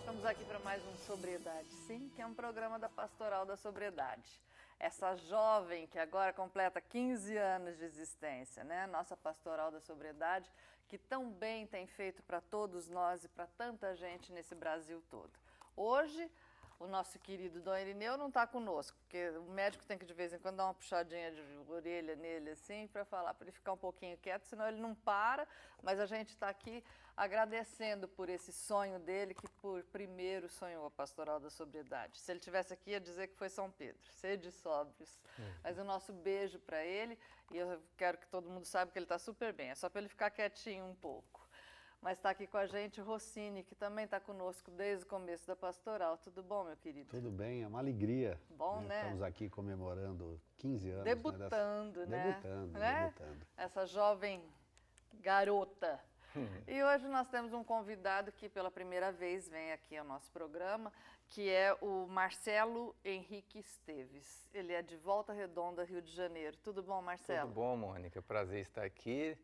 Estamos aqui para mais um Sobriedade, sim, que é um programa da Pastoral da Sobriedade. Essa jovem que agora completa 15 anos de existência, né? Nossa Pastoral da Sobriedade, que tão bem tem feito para todos nós e para tanta gente nesse Brasil todo. Hoje, o nosso querido Dom Irineu não está conosco, porque o médico tem que de vez em quando dar uma puxadinha de orelha nele, assim, para falar, para ele ficar um pouquinho quieto, senão ele não para. Mas a gente está aqui agradecendo por esse sonho dele, que por primeiro sonhou a Pastoral da Sobriedade. Se ele estivesse aqui, ia dizer que foi São Pedro, sede sóbrios. Mas o nosso beijo para ele, e eu quero que todo mundo saiba que ele está super bem, é só para ele ficar quietinho um pouco. Mas está aqui com a gente o Rossini, que também está conosco desde o começo da pastoral. Tudo bom, meu querido? Tudo bem, é uma alegria. Bom, né? Estamos aqui comemorando 15 anos. Debutando, né? Debutando. Essa jovem garota. E hoje nós temos um convidado que pela primeira vez vem aqui ao nosso programa, que é o Marcelo Henrique Esteves. Ele é de Volta Redonda, Rio de Janeiro. Tudo bom, Marcelo? Tudo bom, Mônica. Prazer estar aqui.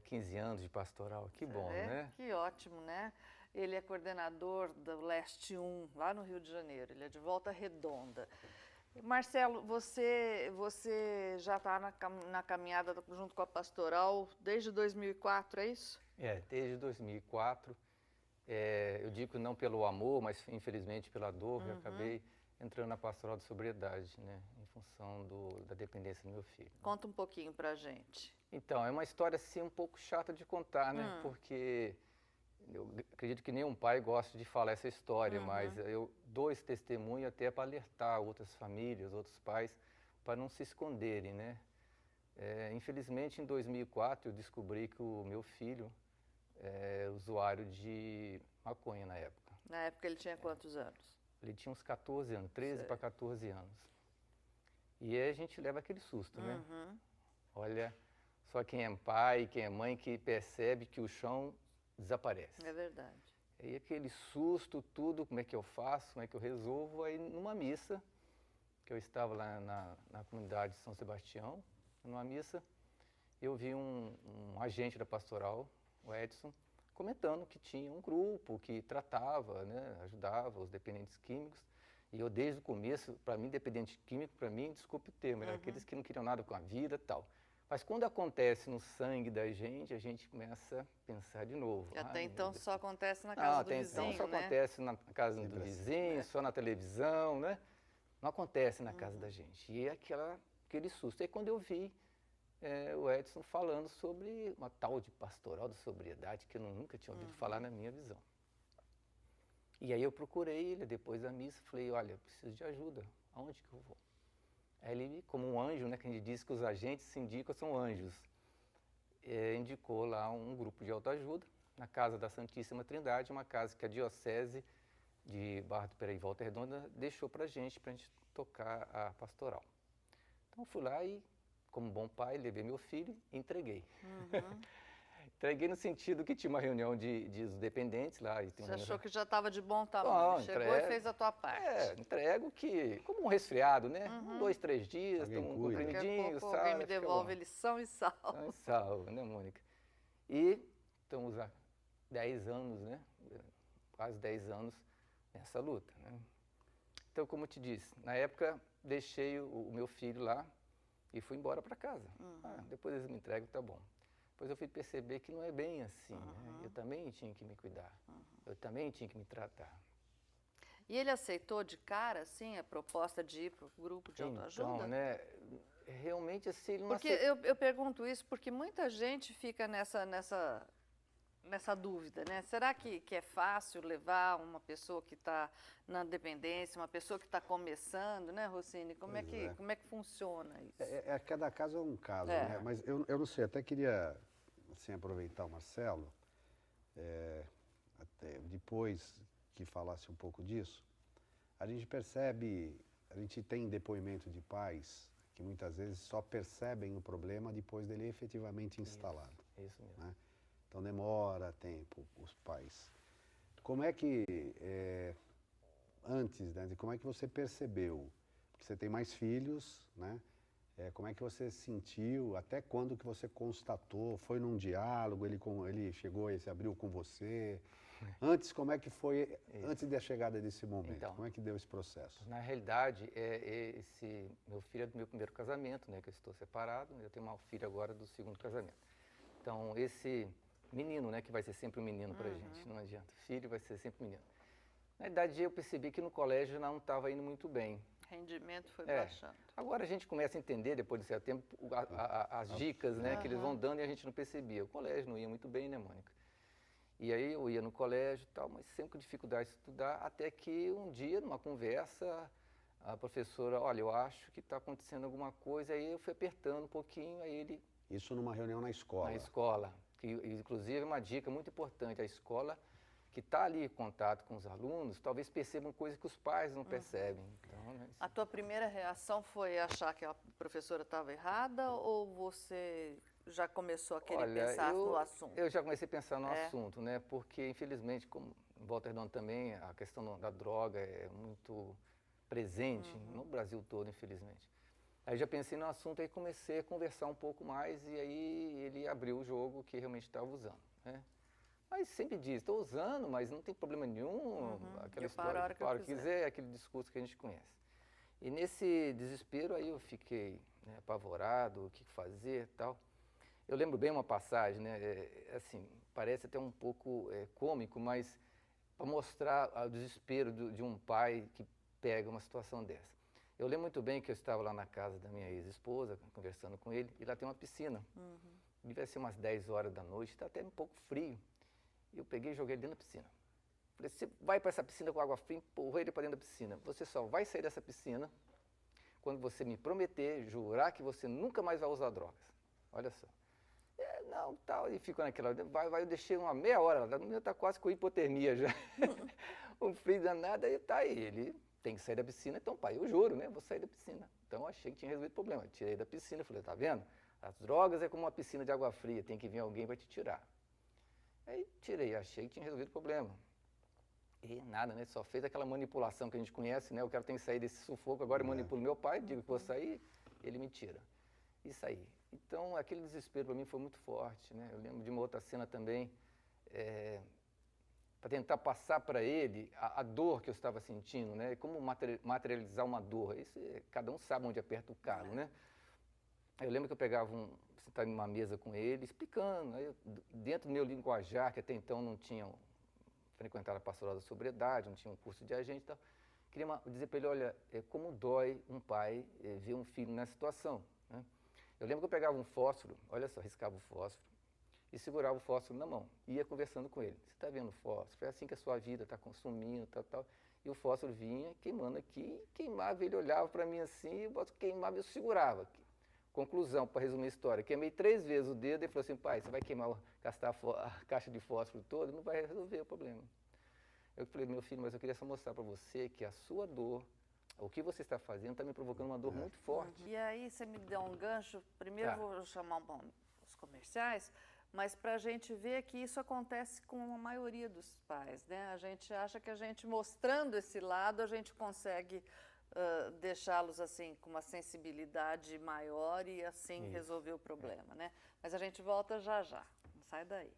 15 anos de pastoral, que bom, né? Que ótimo, né? Ele é coordenador do Leste 1, lá no Rio de Janeiro. Ele é de Volta Redonda. Marcelo, você já está na caminhada junto com a pastoral desde 2004, é isso? Desde 2004. Eu digo não pelo amor, mas infelizmente pela dor, eu acabei entrando na pastoral de sobriedade, né? Em função da dependência do meu filho. Conta um pouquinho pra gente. Então, é uma história assim um pouco chata de contar, né? Porque eu acredito que nenhum pai gosta de falar essa história, mas eu dou esse testemunho até para alertar outras famílias, outros pais, para não se esconderem, né? Infelizmente, em 2004, eu descobri que o meu filho é usuário de maconha na época. Na época ele tinha quantos anos? Ele tinha uns 14 anos, 13 para 14 anos. E aí a gente leva aquele susto, né? Olha, só quem é pai, quem é mãe, que percebe que o chão desaparece. É verdade. Aí aquele susto, tudo, como é que eu faço, como é que eu resolvo? Aí numa missa, que eu estava lá na comunidade de São Sebastião, numa missa, eu vi um agente da pastoral, o Edson, comentando que tinha um grupo que tratava, né, ajudava os dependentes químicos. E eu desde o começo, para mim, dependente químico, para mim, desculpe o termo, era aqueles que não queriam nada com a vida e tal. Mas quando acontece no sangue da gente, a gente começa a pensar de novo. E até então só acontece na casa do vizinho, então só né? acontece na casa do vizinho, só na televisão, né? Não acontece na casa da gente. E é aquele susto. Aí quando eu vi o Edson falando sobre uma tal de pastoral de sobriedade, que eu nunca tinha ouvido falar na minha visão. E aí eu procurei ele depois da missa, falei, olha, eu preciso de ajuda, aonde que eu vou? Aí ele, como um anjo, né, que a gente diz que os agentes se indicam, são anjos, indicou lá um grupo de autoajuda, na Casa da Santíssima Trindade, uma casa que a Diocese de Barra do Piraí e Volta Redonda deixou para a gente tocar a pastoral. Então eu fui lá e, como bom pai, levei meu filho e entreguei. Entreguei no sentido que tinha uma reunião de dependentes lá. E Você achou que já estava de bom tamanho, chegou e fez a tua parte. Entrego como um resfriado, né? 2, 3 dias, tomo um comprimidinho, sabe? Alguém me devolve eles são e salvo. São e salvo, né, Mônica? E estamos há 10 anos, né? Quase 10 anos nessa luta, né? Então, como eu te disse, na época deixei o meu filho lá e fui embora para casa. Depois eles me entregam, tá bom. Depois eu fui perceber que não é bem assim, né? Eu também tinha que me cuidar, eu também tinha que me tratar. E ele aceitou de cara, assim, a proposta de ir para o grupo de autoajuda? Então, né, realmente assim, ele não Porque eu pergunto isso porque muita gente fica nessa dúvida, né? Será que é fácil levar uma pessoa que está na dependência, uma pessoa que está começando, né, Rossini? Como é que funciona isso? Cada caso é um caso, né? Mas eu não sei, até queria assim, aproveitar o Marcelo, até depois que falasse um pouco disso, a gente percebe, a gente tem depoimento de pais que muitas vezes só percebem o problema depois dele efetivamente instalado. Isso mesmo. Né? Então demora tempo os pais. Como é que, antes, né, como é que você percebeu? Porque você tem mais filhos, né? Como é que você sentiu? Até quando que você constatou? Foi num diálogo? Ele chegou e se abriu com você? Antes, como é que foi, antes da chegada desse momento? Então, como é que deu esse processo? Na realidade, esse meu filho é do meu primeiro casamento, né, que eu estou separado, eu tenho uma filha agora do segundo casamento. Então, esse menino, né, que vai ser sempre um menino pra gente, não adianta. Filho vai ser sempre um menino. Na verdade, eu percebi que no colégio não estava indo muito bem. Rendimento foi baixando. Agora a gente começa a entender, depois de certo tempo, as dicas, né, que eles vão dando e a gente não percebia. O colégio não ia muito bem, né, Mônica? E aí eu ia no colégio e tal, mas sempre com dificuldade de estudar, até que um dia, numa conversa, a professora, olha, eu acho que está acontecendo alguma coisa, aí eu fui apertando um pouquinho, aí ele... Isso numa reunião na escola? Na escola, que inclusive é uma dica muito importante, a escola que está ali em contato com os alunos, talvez percebam coisas que os pais não percebem. Então, né, a tua primeira reação foi achar que a professora estava errada ou você já começou a querer pensar no assunto? Eu já comecei a pensar no assunto, né? Porque, infelizmente, como em Volta Redonda também, a questão da droga é muito presente no Brasil todo, infelizmente. Aí já pensei no assunto e comecei a conversar um pouco mais e aí ele abriu o jogo que realmente estava usando, né? Mas sempre diz, estou usando, mas não tem problema nenhum, aquela história, a hora que eu quiser, aquele discurso que a gente conhece. E nesse desespero aí eu fiquei, né, apavorado, o que fazer e tal. Eu lembro bem uma passagem, né, assim, parece até um pouco cômico, mas para mostrar o desespero de um pai que pega uma situação dessa. Eu lembro muito bem que eu estava lá na casa da minha ex-esposa, conversando com ele, e lá tem uma piscina. Devia ser umas 10 horas da noite, está até um pouco frio. E eu peguei e joguei ele dentro da piscina. Falei, você vai para essa piscina com água fria, empurrei ele para dentro da piscina. Você só vai sair dessa piscina quando você me prometer, jurar que você nunca mais vai usar drogas. Olha só. Não, tal, e ficou naquela... eu deixei uma meia hora, já está quase com hipotermia já. Um frio danado, aí tá aí. Ele tem que sair da piscina, então, pai, eu juro, né? Vou sair da piscina. Então, eu achei que tinha resolvido o problema. Eu tirei da piscina, falei, tá vendo? As drogas é como uma piscina de água fria, tem que vir alguém para te tirar. Aí tirei, achei que tinha resolvido o problema. E nada, né? Só fez aquela manipulação que a gente conhece, né? O cara tem que sair desse sufoco, agora eu manipulo meu pai, digo que vou sair, ele me tira. E saí. Então, aquele desespero para mim foi muito forte, né? Eu lembro de uma outra cena também, para tentar passar para ele a dor que eu estava sentindo, né? Como materializar uma dor. Isso, cada um sabe onde aperta o calo, né? Eu lembro que eu pegava sentava em uma mesa com ele, explicando. Aí dentro do meu linguajar, que até então não tinha frequentado a pastoral da sobriedade, não tinha um curso de agente e tal, queria dizer para ele, olha, como dói um pai ver um filho nessa situação, né? Eu lembro que eu pegava um fósforo, olha só, riscava o fósforo e segurava o fósforo na mão, ia conversando com ele. Você está vendo o fósforo? É assim que a sua vida está consumindo, tal, tal. E o fósforo vinha queimando aqui, queimava, ele olhava para mim assim, eu queimava e eu segurava. Conclusão, para resumir a história, queimei 3 vezes o dedo e falou assim, pai, você vai gastar a caixa de fósforo toda, não vai resolver o problema. Eu falei, meu filho, mas eu queria só mostrar para você que a sua dor, o que você está fazendo, está me provocando uma dor muito forte. E aí você me deu um gancho, primeiro vou chamar os comerciais, mas para a gente ver que isso acontece com a maioria dos pais, né? A gente acha que a gente mostrando esse lado, a gente consegue deixá-los assim com uma sensibilidade maior e assim resolver o problema, né? Mas a gente volta já já, não sai daí.